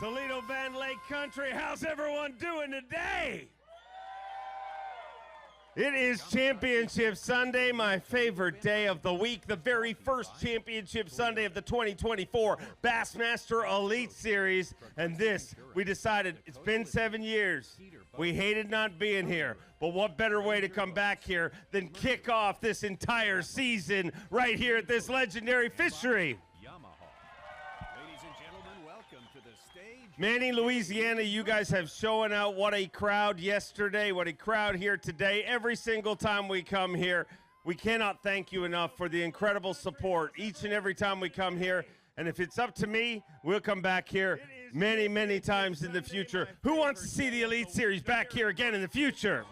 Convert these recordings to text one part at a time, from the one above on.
Toledo Bend, Lake Country, how's everyone doing today? It is Championship Sunday, my favorite day of the week, the very first Championship Sunday of the 2024 Bassmaster Elite Series. And this, we decided, it's been 7 years. We hated not being here, but what better way to come back here than kick off this entire season right here at this legendary fishery. Manny, Louisiana, you guys have shown out. What a crowd yesterday, what a crowd here today. Every single time we come here, we cannot thank you enough for the incredible support each and every time we come here. And if it's up to me, we'll come back here many, many times in the future. Who wants to see the Elite Series back here again in the future?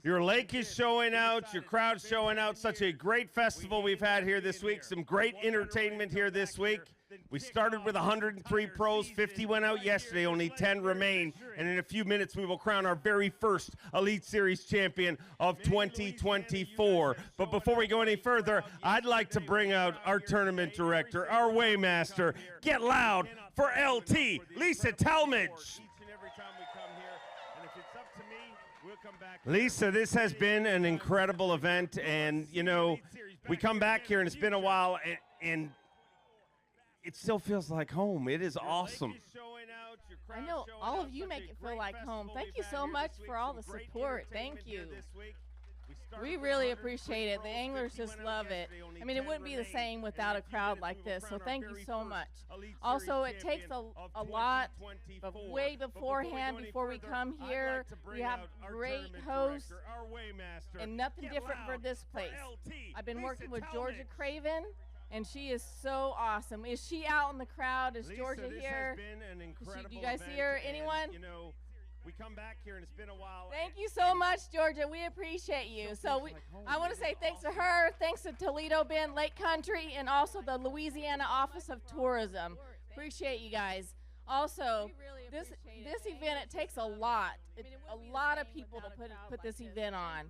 Your lake is showing out, your crowd's showing out. Such a great festival we've had here this week. Some great entertainment here this week. We started with 103 pros, 50 went out yesterday, only 10 remain. And in a few minutes, we will crown our very first Elite Series champion of 2024. But before we go any further, I'd like to bring out our tournament director, our weighmaster. Get loud for LT, Lisa Talmadge. Lisa, this has been an incredible event, and, you know, we come back here, and it's been a while, and it still feels like home. It is awesome. I know all of you make it feel like home. Thank you so much for all the support. Thank you. We really appreciate it. The anglers just love it. I mean, it wouldn't be the same without a crowd like this, so thank you so much. Also, it takes a lot of way beforehand before we come here. We have great hosts and nothing different for this place. I've been working with Georgia Craven, and she is so awesome. Is she out in the crowd? Is Georgia here? Do you guys see her? Anyone? We come back here and it's been a while. Thank you so much, Georgia. We appreciate you. So I want to say thanks to her, thanks to Toledo Bend, Lake Country, and also the Louisiana Office of Tourism. Appreciate you guys. Also, this event, it takes a lot of people to put this event on.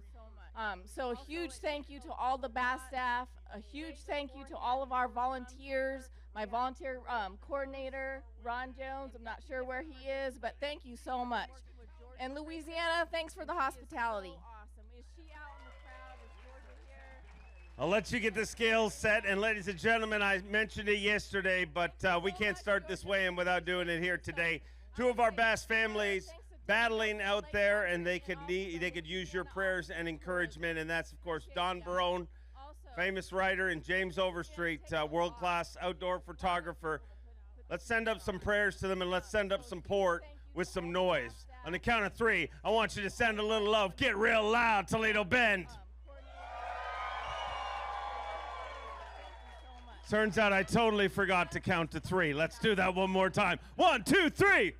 So a huge thank you to all the B.A.S.S staff, a huge thank you to all of our volunteers, my volunteer coordinator, Ron Jones. I'm not sure where he is, but thank you so much. And Louisiana, thanks for the hospitality. I'll let you get the scales set, and ladies and gentlemen, I mentioned it yesterday, but we can't start this weigh-in without doing it here today. Two of our B.A.S.S families battling out there, and they could use your prayers and encouragement, and that's, of course, Don Barone, famous writer, and James Overstreet, world-class outdoor photographer. Let's send up some prayers to them, and let's send up support with some noise. On the count of three, I want you to send a little love. Get real loud, Toledo Bend. Turns out I totally forgot to count to three. Let's do that one more time. 1, 2, 3.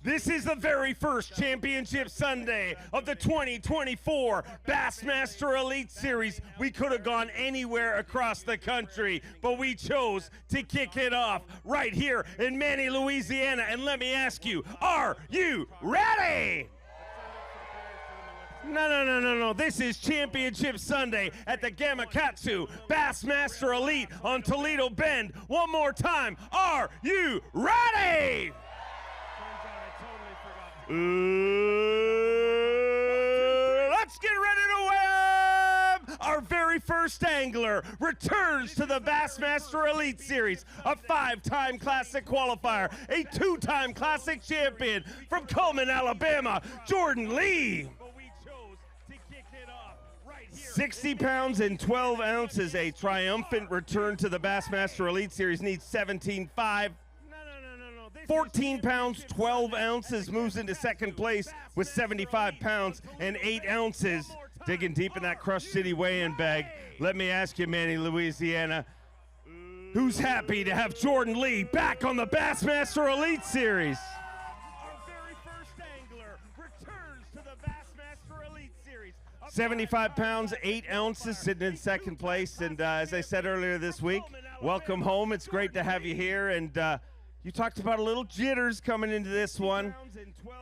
This is the very first Championship Sunday of the 2024 Bassmaster Elite Series. We could have gone anywhere across the country, but we chose to kick it off right here in Manny, Louisiana. And let me ask you, are you ready? No. This is Championship Sunday at the Gamakatsu Bassmaster Elite on Toledo Bend. One more time. Are you ready? Let's get ready to win! Our very first angler returns to the Bassmaster Elite Series, a 5-time Classic qualifier, a 2-time Classic champion from Cullman, Alabama, Jordan Lee. 60 pounds and 12 ounces, a triumphant return to the Bassmaster Elite Series, needs 17.5. 14 pounds, 12 ounces, moves into second place with 75 pounds and 8 ounces. Digging deep in that Crush City weigh-in bag. Let me ask you, Manny, Louisiana, who's happy to have Jordan Lee back on the Bassmaster Elite Series? Our very first angler returns to the Bassmaster Elite Series. 75 pounds, 8 ounces, sitting in second place. And as I said earlier this week, welcome home. It's great to have you here. And You talked about a little jitters coming into this one.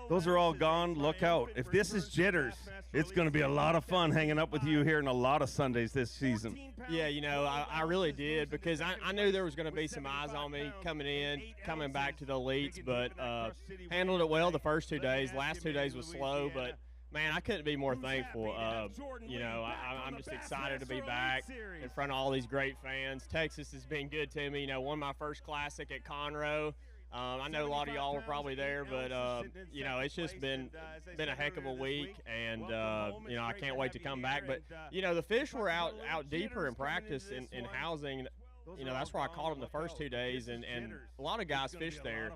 Those are all gone. Look out. If this is jitters, it's going to be a lot of fun hanging up with you here in a lot of Sundays this season. Yeah, you know, I really did, because I knew there was going to be some eyes on me coming back to the elites, but handled it well the first 2 days. Last 2 days was slow, but man, I couldn't be more thankful. You know, I'm just excited to be back in front of all these great fans. Texas has been good to me. You know, won my first Classic at Conroe. I know a lot of y'all were probably there, but you know, it's just been a heck of a week, and you know, I can't wait to come back. But you know, the fish were out deeper in practice in housing. You know, that's where I caught them the first 2 days, and a lot of guys fished there,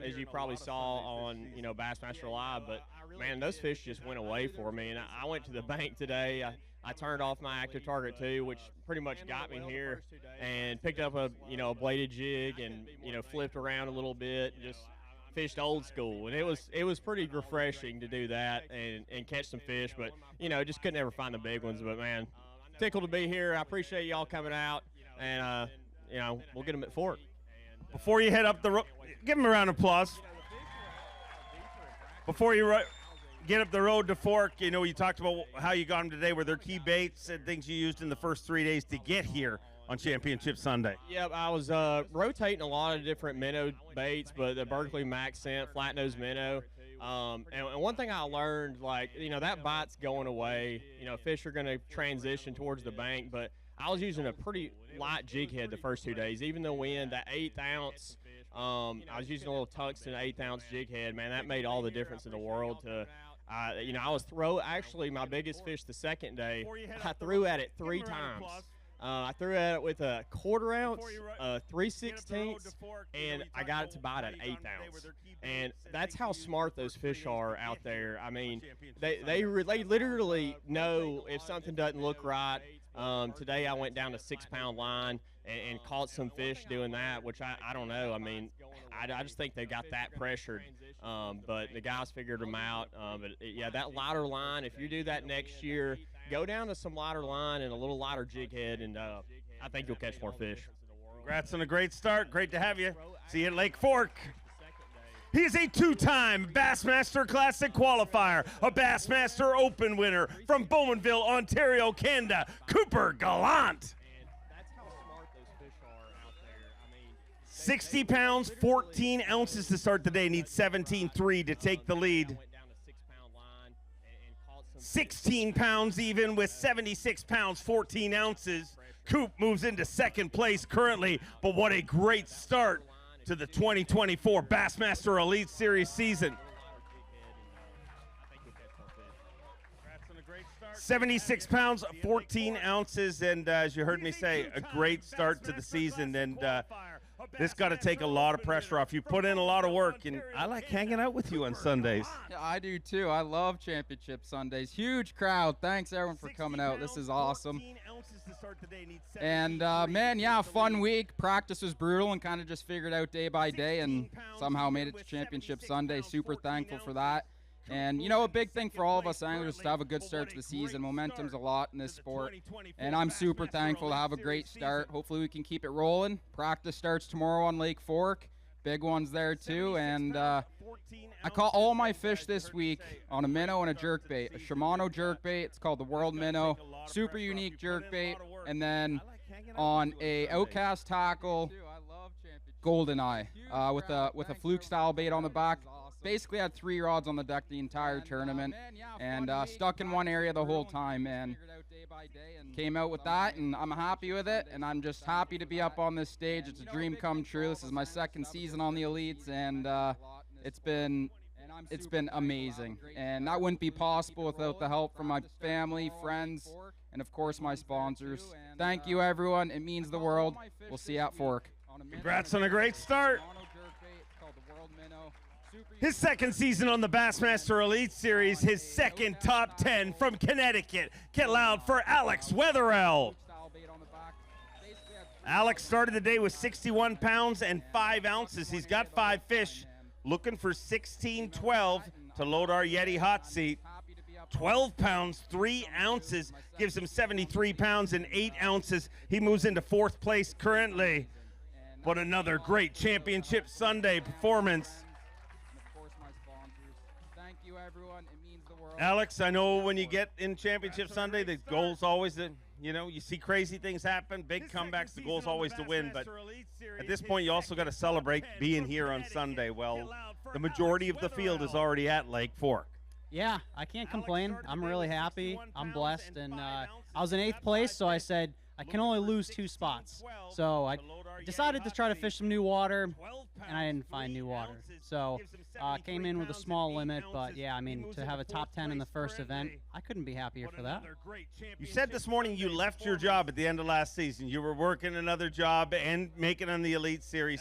as you probably saw on, you know, Bassmaster Live. But man, those fish just went away for me, and I went to the bank today. I turned off my active target 2, which pretty much got me here, and picked up a bladed jig, and flipped around a little bit, and just fished old school. And it was pretty refreshing to do that and catch some fish. But just couldn't ever find the big ones. But man, tickled to be here. I appreciate y'all coming out, and we'll get them at Fork. Before you head up the road, give them a round of applause. Before you get up the road to Fork, you talked about how you got them today. Were there key baits and things you used in the first 3 days to get here on Championship Sunday? Yep, I was rotating a lot of different minnow baits, but the Berkeley Max Scent, flat nose minnow. And one thing I learned, that bite's going away. Fish are going to transition towards the bank, but I was using a pretty light jig head the first 2 days. Even the wind, that 1/8 ounce, I was using a little tungsten 1/8 ounce jig head. Man, that made all the difference in the world. I was actually my biggest fish the second day. I threw at it 3 times. I threw at it with a 1/4 ounce, 3/16, and I got it to bite at 1/8 ounce. And that's how smart those fish are out there. I mean, they literally know if something doesn't look right. Today I went down to 6-pound line and caught some fish doing that, which I don't know. I mean, I just think they got that pressured. But the guys figured them out. Yeah, that lighter line, if you do that next year, go down to some lighter line and a little lighter jig head, and I think you'll catch more fish. Congrats on a great start. Great to have you. See you at Lake Fork. He's a 2-time Bassmaster Classic qualifier, a Bassmaster Open winner from Bowmanville, Ontario, Canada, Cooper Gallant. 60 pounds, 14 ounces to start the day. Needs 17.3 to take the lead. 16 pounds even with 76 pounds, 14 ounces. Coop moves into second place currently, but what a great start to the 2024 Bassmaster Elite Series season. 76 pounds, 14 ounces, and as you heard me say, a great start to the season. And this got to take a lot of pressure off. You put in a lot of work, and I like hanging out with you on Sundays. Yeah, I do too. I love Championship Sundays. Huge crowd. Thanks everyone for coming out. This is awesome. And man, yeah, fun week. Practice was brutal and kind of just figured out day by day, and somehow made it to Championship Sunday. Super thankful for that. And a big thing for all of us anglers to have a good start to the season. Momentum's a lot in this sport, and I'm super thankful to have a great start. Hopefully we can keep it rolling. Practice starts tomorrow on Lake Fork. Big ones there too. And I caught all my fish this week on a minnow and a jerkbait, a Shimano jerkbait. It's called the World Minnow. Super unique jerkbait. And then on a outcast tackle, Goldeneye, with a fluke style bait on the back. Basically had 3 rods on the deck the entire tournament, and stuck in one area the whole time, man. Came out with that, and I'm happy with it, and I'm just happy to be up on this stage. It's a dream come true. This is my second season on the Elites, and it's been amazing. And that wouldn't be possible without the help from my family, friends, and of course my sponsors. Thank you, everyone. It means the world. We'll see you at Fork. Congrats on a great start. His second season on the Bassmaster Elite Series, his second top 10 from Connecticut. Get loud for Alex Wetherell. Alex started the day with 61 pounds and 5 ounces. He's got 5 fish, looking for 16-12 to load our Yeti hot seat. 12 pounds, 3 ounces, gives him 73 pounds and 8 ounces. He moves into 4th place currently. What another great Championship Sunday performance. And of course, my sponsors. Thank you, everyone. It means the world. Alex, I know when you get in Championship Sunday, the goal's always to, you see crazy things happen, big comebacks, the goal's always to win. But at this point, you also got to celebrate being here on Sunday. Well, the majority of the field is already at Lake Fork. Yeah, I can't complain. I'm really happy. I'm blessed. And I was in 8th place, so I said I can only lose 2 spots. So I decided to try to fish some new water, and I didn't find new water. So came in with a small limit, but yeah, I mean, to have a top 10 in the first event, I couldn't be happier for that. You said this morning you left your job at the end of last season. You were working another job and making on the Elite Series.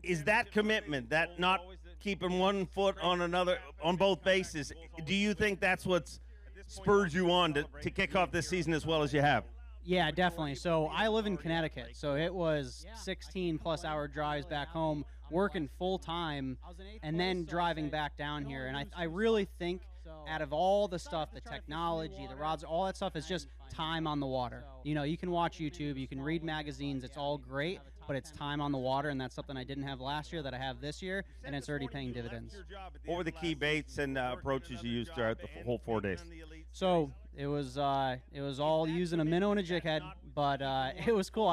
Is that commitment, that not keeping one foot on another, on both bases, do you think that's what's spurred you on to kick off this season as well as you have? Yeah, definitely. So I live in Connecticut, so it was 16-plus-hour drives back home, working full-time, and then driving back down here. And I really think out of all the stuff, the technology, the rods, all that stuff is just time on the water. You can watch YouTube, you can read magazines, it's all great, but it's time on the water, and that's something I didn't have last year that I have this year, and it's already paying dividends. What were the key baits and approaches you used throughout the whole 4 days? So it was all using a minnow and a jig head, but it was cool.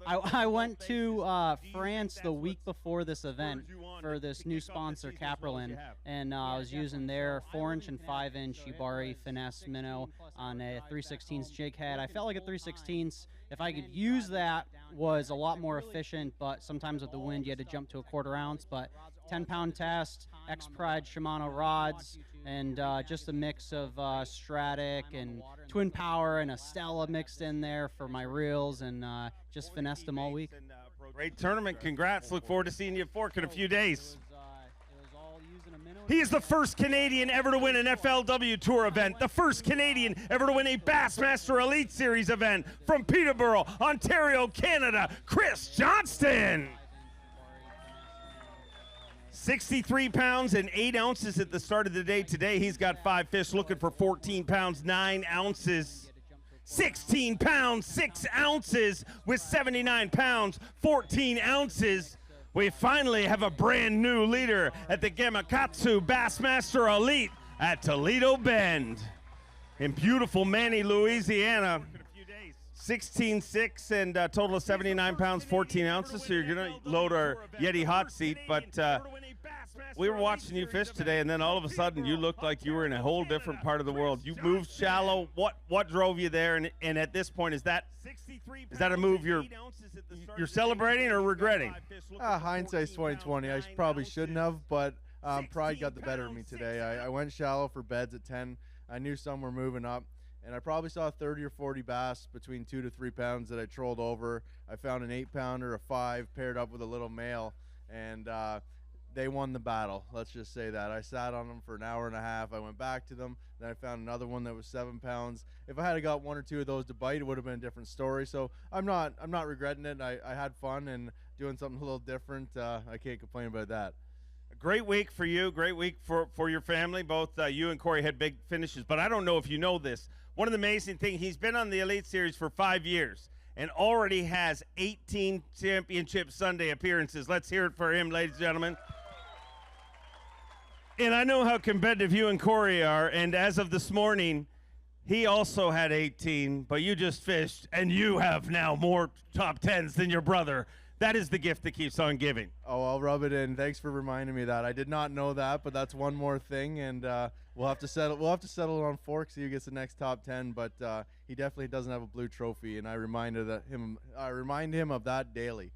I went to France the week before this event for this new sponsor, Caprolin, and I was using their 4-inch and 5-inch Ubari finesse minnow on a 3/16 jig head. I felt like a 3/16, if I could use that, was a lot more efficient, but sometimes with the wind you had to jump to a 1/4 ounce. But 10-pound test, X-Pride Shimano rods, and just a mix of Stratic and Twin Power and a Stella mixed in there for my reels, and just finessed them all week. Great tournament. Congrats. Look forward to seeing you at Fork in a few days. He is the first Canadian ever to win an FLW Tour event, the first Canadian ever to win a Bassmaster Elite Series event. From Peterborough, Ontario, Canada, Chris Johnston. 63 pounds and 8 ounces at the start of the day today. He's got 5 fish looking for 14 pounds, 9 ounces. 16 pounds, 6 ounces with 79 pounds, 14 ounces. We finally have a brand new leader at the Gamakatsu Bassmaster Elite at Toledo Bend in beautiful Manny, Louisiana. 16.6 and a total of 79 pounds, 14 ounces. So you're going to load our Yeti hot seat. But we were watching you fish today, and then all of a sudden you looked like you were in a whole different part of the world. You moved shallow. What drove you there? And at this point, is that a move you're celebrating or regretting? Hindsight's 2020. I probably shouldn't have, but pride got the better of me today. I went shallow for beds at 10. I knew some were moving up, and I probably saw 30 or 40 bass between 2 to 3 pounds that I trolled over. I found an 8-pounder, a 5, paired up with a little male, and they won the battle. Let's just say that. I sat on them for an hour and a half. I went back to them. Then I found another one that was 7 pounds. If I had got 1 or 2 of those to bite, it would have been a different story. So I'm not regretting it. I had fun and doing something a little different. I can't complain about that. A great week for you. Great week for your family. Both you and Corey had big finishes. But I don't know if you know this. One of the amazing things, he's been on the Elite Series for 5 years and already has 18 Championship Sunday appearances. Let's hear it for him, ladies and gentlemen. And I know how competitive you and Corey are, and as of this morning, he also had 18, but you just fished, and you have now more top 10s than your brother. That is the gift that keeps on giving. Oh, I'll rub it in. Thanks for reminding me that. I did not know that, but that's one more thing, and we'll have to settle it on Fork, see who gets the next top 10. But he definitely doesn't have a blue trophy, and I remind him of that daily.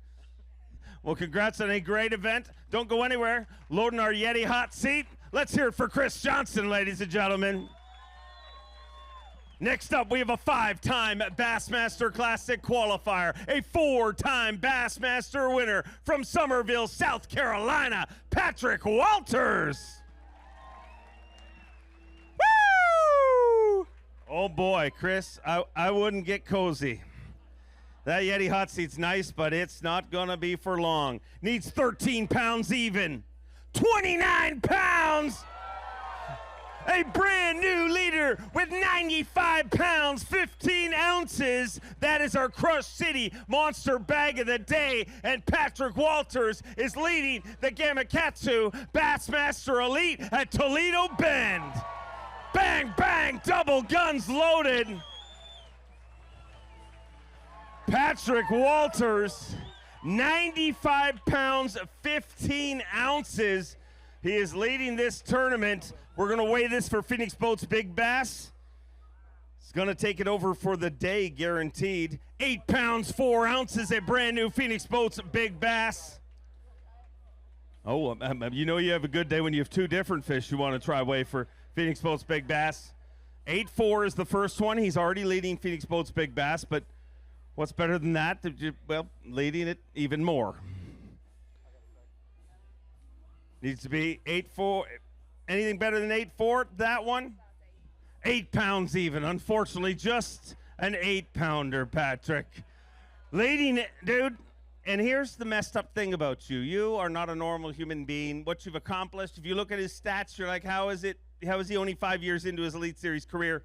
Well, congrats on a great event. Don't go anywhere. Loading our Yeti hot seat. Let's hear it for Chris Johnston, ladies and gentlemen. Next up, we have a 5-time Bassmaster Classic qualifier, a 4-time Bassmaster winner from Somerville, South Carolina, Patrick Walters. Woo! Oh boy, Chris, I wouldn't get cozy. That Yeti hot seat's nice, but it's not gonna be for long. Needs 13 pounds even. 29 pounds! A brand new leader here with 95 pounds, 15 ounces. That is our Crush City Monster Bag of the Day. And Patrick Walters is leading the Gamakatsu Bassmaster Elite at Toledo Bend. Bang, bang, double guns loaded. Patrick Walters, 95 pounds, 15 ounces. He is leading this tournament. We're going to weigh this for Phoenix Boats Big Bass. It's going to take it over for the day, guaranteed. 8 pounds, 4 ounces, a brand new Phoenix Boats Big Bass. Oh, you know you have a good day when you have two different fish you want to try weigh for Phoenix Boats Big Bass. 8-4 is the first one. He's already leading Phoenix Boats Big Bass, but what's better than that? Well, leading it even more. Needs to be 8-4. Anything better than 8-4? That one? 8 pounds even. Unfortunately, just an 8-pounder, Patrick. Leading it, dude. And here's the messed up thing about you. You are not a normal human being. What you've accomplished, if you look at his stats, you're like, how is he only 5 years into his Elite Series career?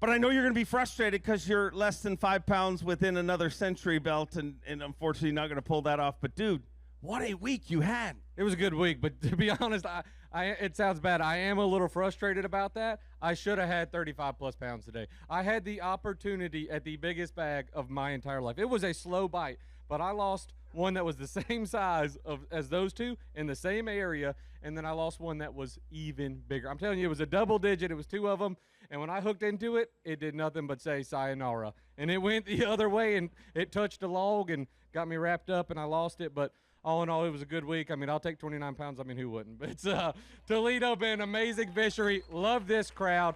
But I know you're going to be frustrated because you're less than 5 pounds within another century belt, and unfortunately not going to pull that off. But, dude, what a week you had. It was a good week, but to be honest, it sounds bad. I am a little frustrated about that. I should have had 35-plus pounds today. I had the opportunity at the biggest bag of my entire life. It was a slow bite, but I lost one that was the same size as those two in the same area, and then I lost one that was even bigger. I'm telling you, it was a double digit. It was two of them, and when I hooked into it, it did nothing but say sayonara. And it went the other way, and it touched a log and got me wrapped up, and I lost it. But all in all, it was a good week. I mean, I'll take 29 pounds. I mean, who wouldn't? But it's Toledo Bend, amazing fishery. Love this crowd.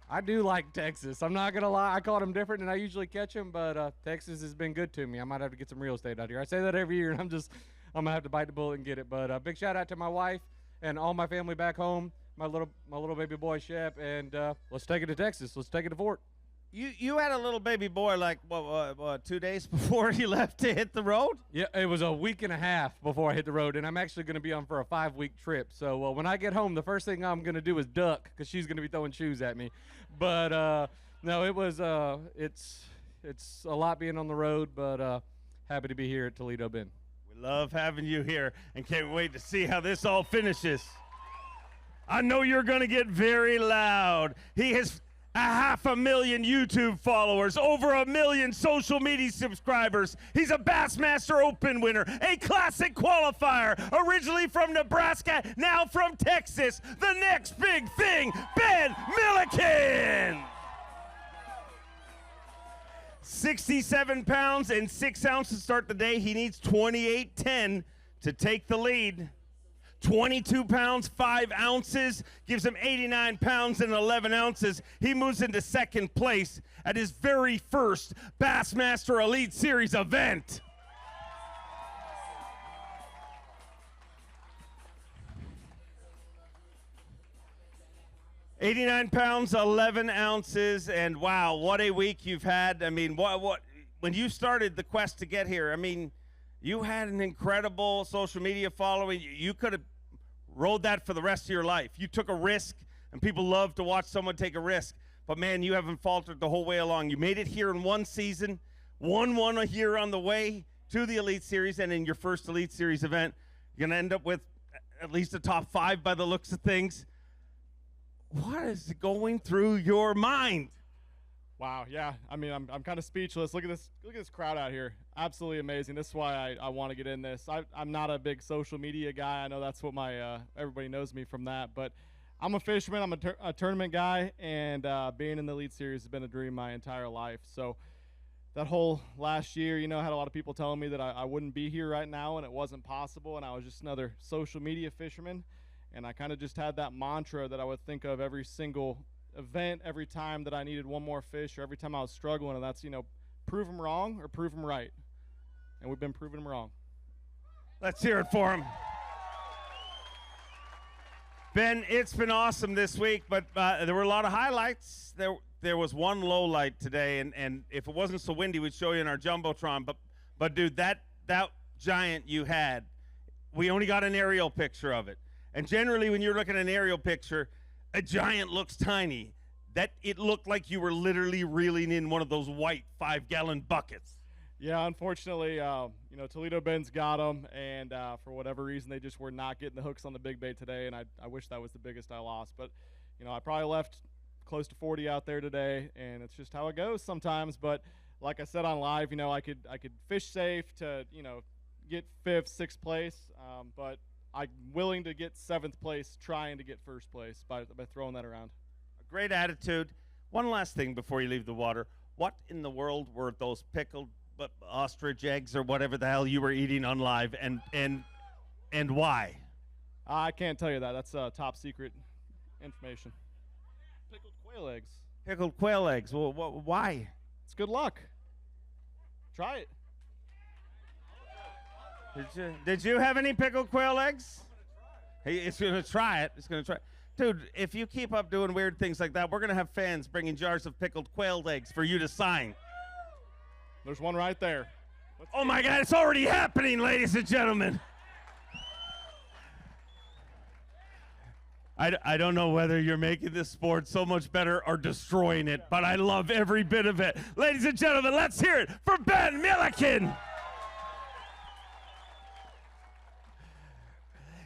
I do like Texas. I'm not going to lie. I caught them different than I usually catch them, but Texas has been good to me. I might have to get some real estate out here. I say that every year, and I'm going to have to bite the bullet and get it. But big shout out to my wife and all my family back home, my little baby boy, Shep, and let's take it to Texas. Let's take it to Fort. You had a little baby boy like, what, 2 days before you left to hit the road? Yeah, it was a week and a half before I hit the road, and I'm actually going to be on for a 5-week trip. So when I get home, the first thing I'm going to do is duck because she's going to be throwing shoes at me. But, no, it was it's a lot being on the road, but happy to be here at Toledo Bend. We love having you here and can't wait to see how this all finishes. I know you're going to get very loud. He has 500,000 YouTube followers, over 1 million social media subscribers. He's a Bassmaster Open winner, a classic qualifier, originally from Nebraska, now from Texas. The next big thing, Ben Milliken. 67 pounds and 6 ounces to start the day. He needs 28.10 to take the lead. 22 pounds, 5 ounces, gives him 89 pounds and 11 ounces. He moves into second place at his very first Bassmaster Elite Series event. $89 pounds, 11 ounces, and wow, what a week you've had. I mean, what when you started the quest to get here, I mean, you had an incredible social media following. You could have rode that for the rest of your life. You took a risk, and people love to watch someone take a risk. But, man, you haven't faltered the whole way along. You made it here in one season, won one here on the way to the Elite Series, and in your first Elite Series event, you're going to end up with at least a top 5 by the looks of things. What is going through your mind? Wow, yeah. I mean, I'm kind of speechless. Look at this crowd out here. Absolutely amazing. This is why I want to get in this. I'm not a big social media guy. I know that's what my everybody knows me from that. But I'm a fisherman. I'm a tournament guy, and being in the Elite Series has been a dream my entire life. So that whole last year, you know, I had a lot of people telling me that I wouldn't be here right now, and it wasn't possible, and I was just another social media fisherman. And I kind of just had that mantra that I would think of every single event, every time that I needed one more fish, or every time I was struggling, and that's, you know, prove them wrong or prove them right. And we've been proving them wrong. Let's hear it for him. Ben, it's been awesome this week, but there were a lot of highlights. There was one low light today, and if it wasn't so windy, we'd show you in our Jumbotron. But dude, that giant you had, we only got an aerial picture of it. And generally, when you're looking at an aerial picture, a giant looks tiny. that it looked like you were literally reeling in one of those white 5-gallon buckets. Yeah, unfortunately, Toledo Bend's got them, and for whatever reason, they just were not getting the hooks on the big bait today, and I wish that was the biggest I lost. But, I probably left close to 40 out there today, and it's just how it goes sometimes. But like I said on live, I could fish safe to, get 5th, 6th place, but I'm willing to get 7th place trying to get 1st place by throwing that around. A great attitude. One last thing before you leave the water. What in the world were those pickled ostrich eggs or whatever the hell you were eating on live, and why? I can't tell you that. That's top secret information. Pickled quail eggs. Pickled quail eggs. Well, why? It's good luck. Try it. Did you have any pickled quail eggs? It's going to try it. It's going to try. Dude, if you keep up doing weird things like that, we're going to have fans bringing jars of pickled quail eggs for you to sign. There's one right there. Oh, my God, it's already happening, ladies and gentlemen. I don't know whether you're making this sport so much better or destroying it, but I love every bit of it. Ladies and gentlemen, let's hear it for Ben Milliken.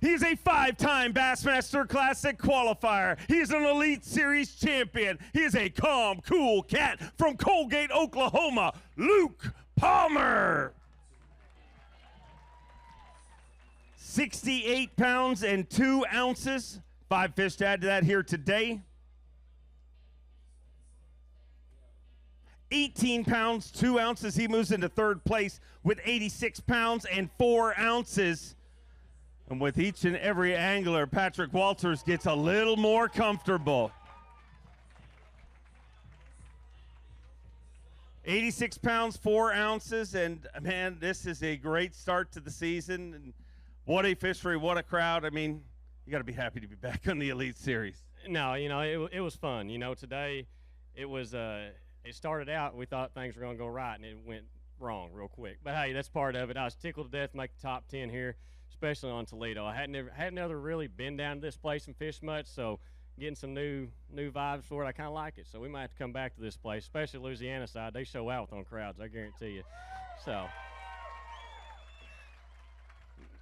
He's a 5-time Bassmaster Classic qualifier. He's an Elite Series champion. He is a calm, cool cat from Colgate, Oklahoma, Luke Palmer. 68 pounds and 2 ounces. 5 fish to add to that here today. 18 pounds, 2 ounces. He moves into 3rd place with 86 pounds and 4 ounces. And with each and every angler, Patrick Walters gets a little more comfortable. 86 pounds, 4 ounces, and man, this is a great start to the season. And what a fishery, what a crowd. I mean, you got to be happy to be back on the Elite Series. No, it was fun. Today it was it started out, we thought things were going to go right, and it went wrong real quick. But hey, that's part of it. I was tickled to death to make the top 10 here, especially on Toledo. I hadn't never really been down to this place and fished much, so getting some new vibes for it, I kind of like it. So we might have to come back to this place, especially Louisiana side. They show out on crowds, I guarantee you. So,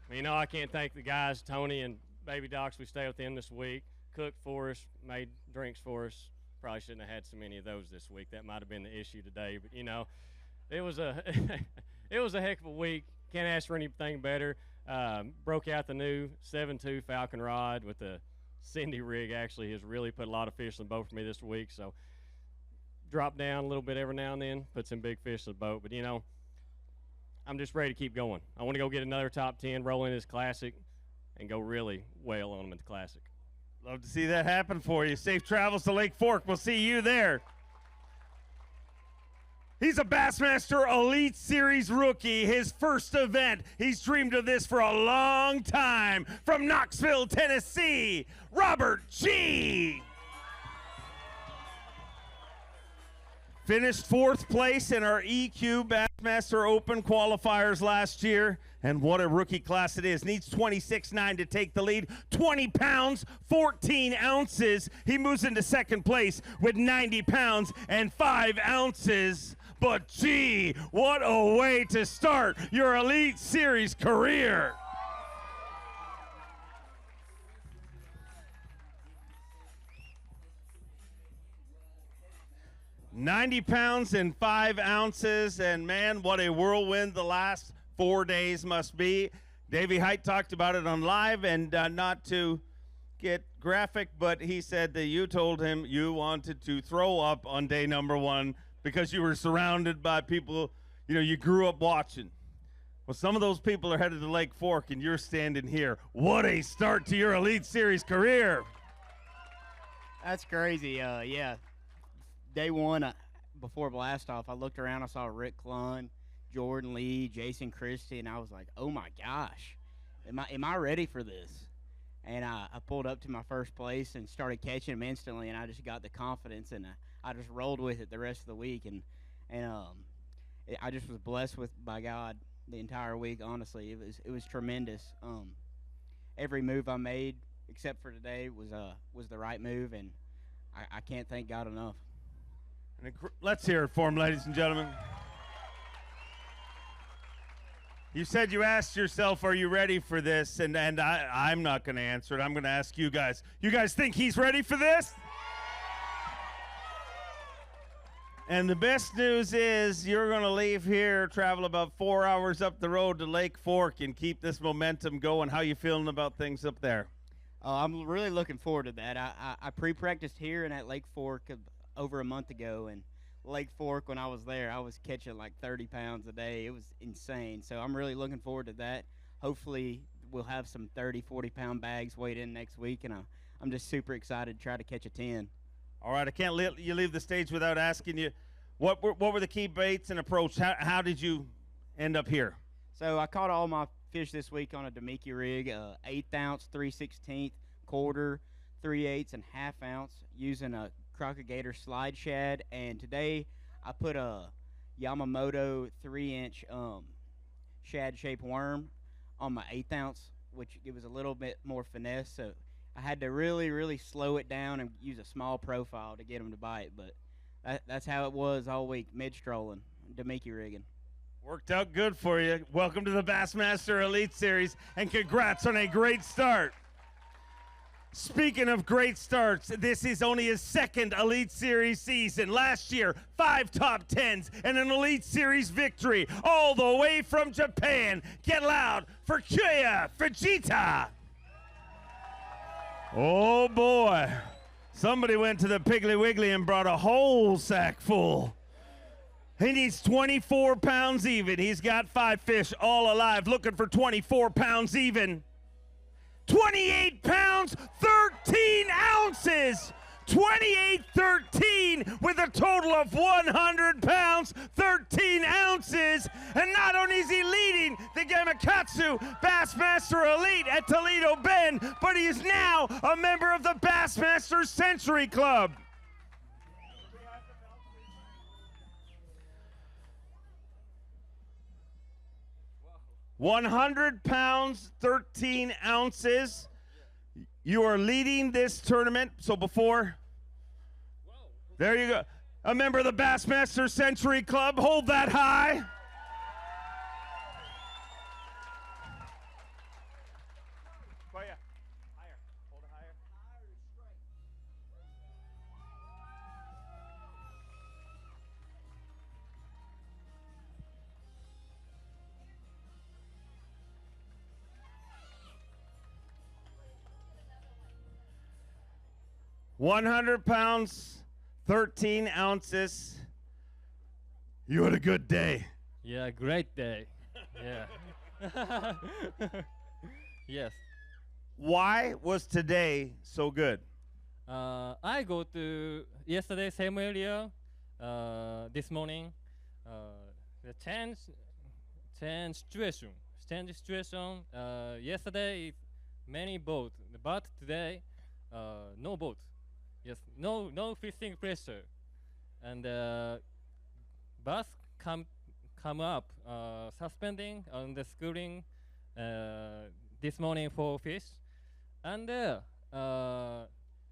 I can't thank the guys, Tony and Baby Docs. We stayed with them this week, cooked for us, made drinks for us. Probably shouldn't have had so many of those this week. That might have been the issue today. But it was a it was a heck of a week. Can't ask for anything better. Broke out the new 7.2 Falcon rod with the Cindy rig. Actually has really put a lot of fish in the boat for me this week. So drop down a little bit every now and then, put some big fish in the boat. But I'm just ready to keep going. I want to go get another top 10, roll in this Classic, and go really whale on them at the Classic. Love to see that happen for you. Safe travels to Lake Fork. We'll see you there. He's a Bassmaster Elite Series rookie. His first event. He's dreamed of this for a long time. From Knoxville, Tennessee, Robert G. Finished 4th place in our EQ Bassmaster Open qualifiers last year. And what a rookie class it is. Needs 26.9 to take the lead. 20 pounds, 14 ounces. He moves into 2nd place with 90 pounds and 5 ounces. But gee, what a way to start your Elite Series career. $90 pounds and 5 ounces, and man, what a whirlwind the last 4 days must be. Davey Height talked about it on live, and not to get graphic, but he said that you told him you wanted to throw up on day number 1 because you were surrounded by people, you grew up watching. Well, some of those people are headed to Lake Fork, and you're standing here. What a start to your Elite Series career. That's crazy. Yeah. Day 1, before blast-off, I looked around, I saw Rick Clunn, Jordan Lee, Jason Christie, and I was like, oh my gosh, am I ready for this? And I pulled up to my first place and started catching them instantly, and I just got the confidence, and I just rolled with it the rest of the week, and I just was blessed by God the entire week. Honestly, it was tremendous. Every move I made, except for today, was the right move, and I can't thank God enough. And let's hear it for him, ladies and gentlemen. You said you asked yourself, are you ready for this? And I'm not going to answer it. I'm going to ask you guys. You guys think he's ready for this? And the best news is you're going to leave here, travel about 4 hours up the road to Lake Fork, and keep this momentum going. How you feeling about things up there? I'm really looking forward to that. I pre-practiced here and at Lake Fork over a month ago, and Lake Fork, when I was there, I was catching like 30 pounds a day. It was insane. So I'm really looking forward to that. Hopefully we'll have some 30, 40-pound bags weighed in next week, and I'm just super excited to try to catch a 10. All right, I can't let you leave the stage without asking you, what were the key baits and approach? How did you end up here? So I caught all my fish this week on a Damiki rig, 1/8 ounce, 3/16, quarter, 3/8, and ½ ounce, using a Crocodile slide shad. And today I put a Yamamoto 3-inch shad shaped worm on my 1/8 ounce, which it was a little bit more finesse. So I had to really slow it down and use a small profile to get them to bite. But that's how it was all week, mid-strolling, Damiki rigging. Worked out good for you. Welcome to the Bassmaster Elite Series, and congrats on a great start. Speaking of great starts, this is only his second Elite Series season. Last year, 5 top 10s and an Elite Series victory all the way from Japan. Get loud for Kyoya Fujita. Oh boy. Somebody went to the Piggly Wiggly and brought a whole sack full. He needs 24 pounds even. He's got 5 fish all alive, looking for 24 pounds even. 28 pounds, 13 ounces. 28-13 with a total of 100 pounds, 13 ounces. And not only is he leading the Gamakatsu Bassmaster Elite at Toledo Bend, but he is now a member of the Bassmaster Century Club. $100 pounds, 13 ounces. You are leading this tournament. So before, there you go. A member of the Bassmaster Century Club. Hold that high. Kyoya, higher. Hold it higher. 100 pounds, 13 ounces. You had a good day. Yeah, great day. Yeah. Yes. Why was today so good? I go to yesterday same area. This morning, the change situation. Yesterday many boat, but today no boat. Yes, no fishing pressure, and bus come up suspending on the schooling this morning for fish, and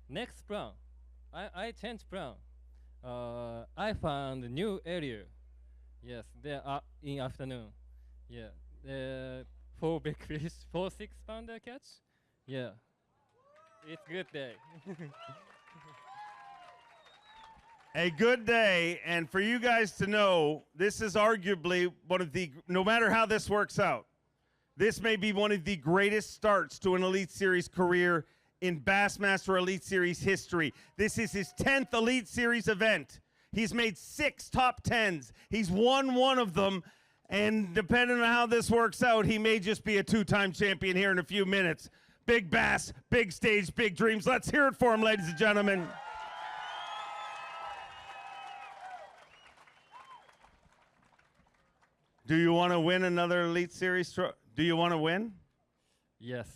next plan I changed plan. I found a new area. Yes, there are in afternoon. Yeah, 4 big fish, 4 6-pounder catch. Yeah, it's good day. A good day, and for you guys to know, this is arguably one of the, no matter how this works out, this may be one of the greatest starts to an Elite Series career in Bassmaster Elite Series history. This is his 10th Elite Series event. He's made 6 top 10s. He's won 1 of them, and depending on how this works out, he may just be a 2-time champion here in a few minutes. Big Bass, big stage, big dreams. Let's hear it for him, ladies and gentlemen. Do you want to win another Elite Series? Do you want to win? Yes.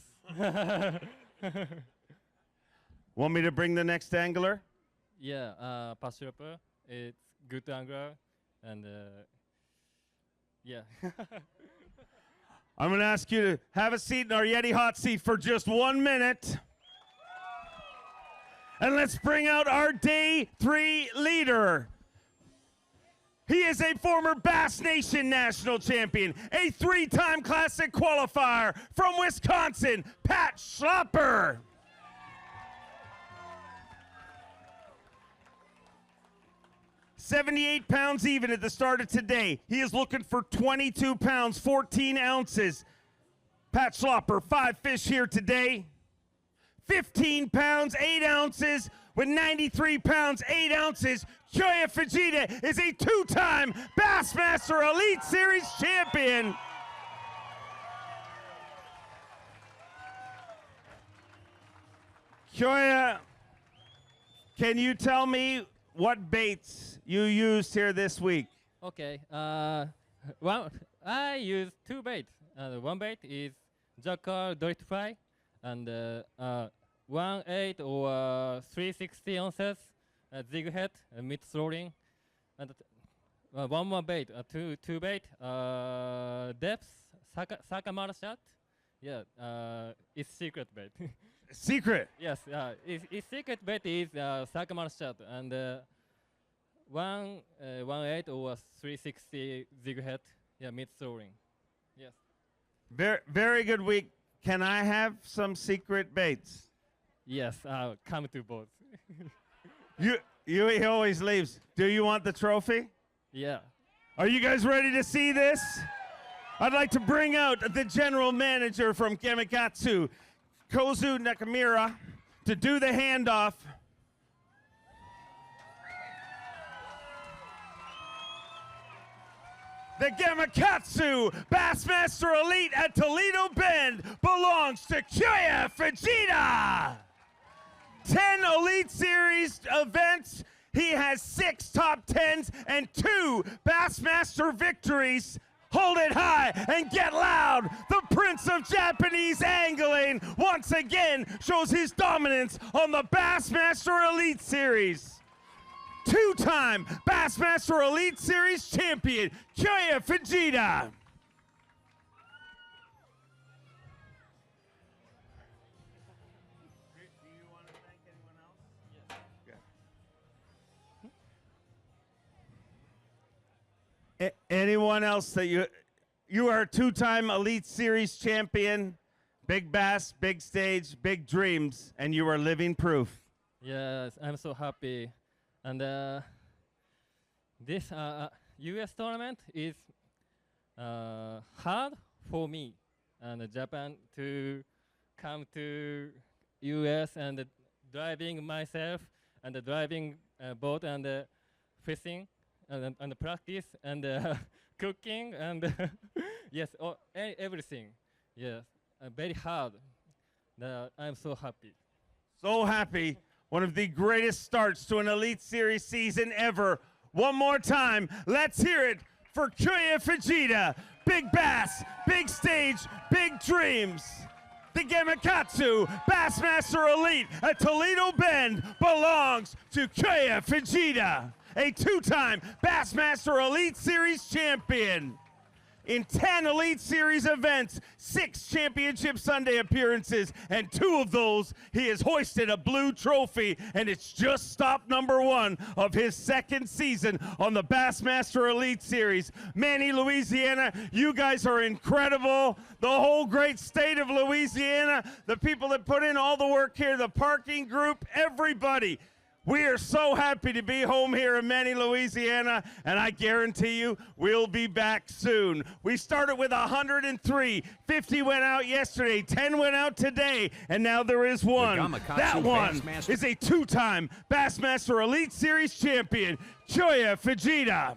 Want me to bring the next angler? Yeah, Passioper. It's good angler, and yeah. I'm going to ask you to have a seat in our Yeti hot seat for just 1 minute. And let's bring out our Day 3 leader. He is a former Bass Nation national champion, a 3-time Classic qualifier from Wisconsin, Pat Schlapper. $78 pounds even at the start of today. He is looking for 22 pounds, 14 ounces. Pat Schlapper, 5 fish here today. 15 pounds, 8 ounces with 93 pounds, 8 ounces. Kyoya Fujita is a 2-time Bassmaster Elite Series champion. Kyoya, can you tell me what baits you used here this week? Okay. Well, I use 2 baits. One bait is Jacquard Drift Fry, and 1/8 or 360 ounces zig head mid throwing, and one more bait, two bait, depth Sakamara shot. Yeah, it's secret bait. Secret. Yes, its secret bait is Sakamara shot, and 1/8 or 360 zig head. Yeah, mid throwing. Yes. Very good week. Can I have some secret baits? Yes, come to both. He always leaves. Do you want the trophy? Yeah. Are you guys ready to see this? I'd like to bring out the general manager from Gamakatsu, Kozu Nakamura, to do the handoff. The Gamakatsu Bassmaster Elite at Toledo Bend belongs to Kyoya Fujita. 10 Elite Series events. He has 6 top 10s and 2 Bassmaster victories. Hold it high and get loud. The Prince of Japanese Angling once again shows his dominance on the Bassmaster Elite Series. 2-time Bassmaster Elite Series champion, Kyoya Fujita. Anyone else that you are a 2-time Elite Series champion, big bass, big stage, big dreams, and you are living proof. Yes, I'm so happy. And this U.S. tournament is hard for me and Japan to come to U.S. and driving myself and driving boat and fishing and practice and cooking and yes, everything. Yes, very hard. I'm so happy. So happy. One of the greatest starts to an Elite Series season ever. One more time, let's hear it for Kyoya Fujita. Big bass, big stage, big dreams. The Gamakatsu Bassmaster Elite at Toledo Bend belongs to Kyoya Fujita, a 2-time Bassmaster Elite Series champion. In 10 Elite Series events, 6 Championship Sunday appearances, and 2 of those, he has hoisted a blue trophy, and it's just stop number 1 of his 2nd season on the Bassmaster Elite Series. Manny, Louisiana, you guys are incredible. The whole great state of Louisiana, the people that put in all the work here, the parking group, everybody. We are so happy to be home here in Manny, Louisiana, and I guarantee you we'll be back soon. We started with 103. 50 went out yesterday, 10 went out today, and now there is one. That one is a 2-time Bassmaster Elite Series champion, Kyoya Fujita.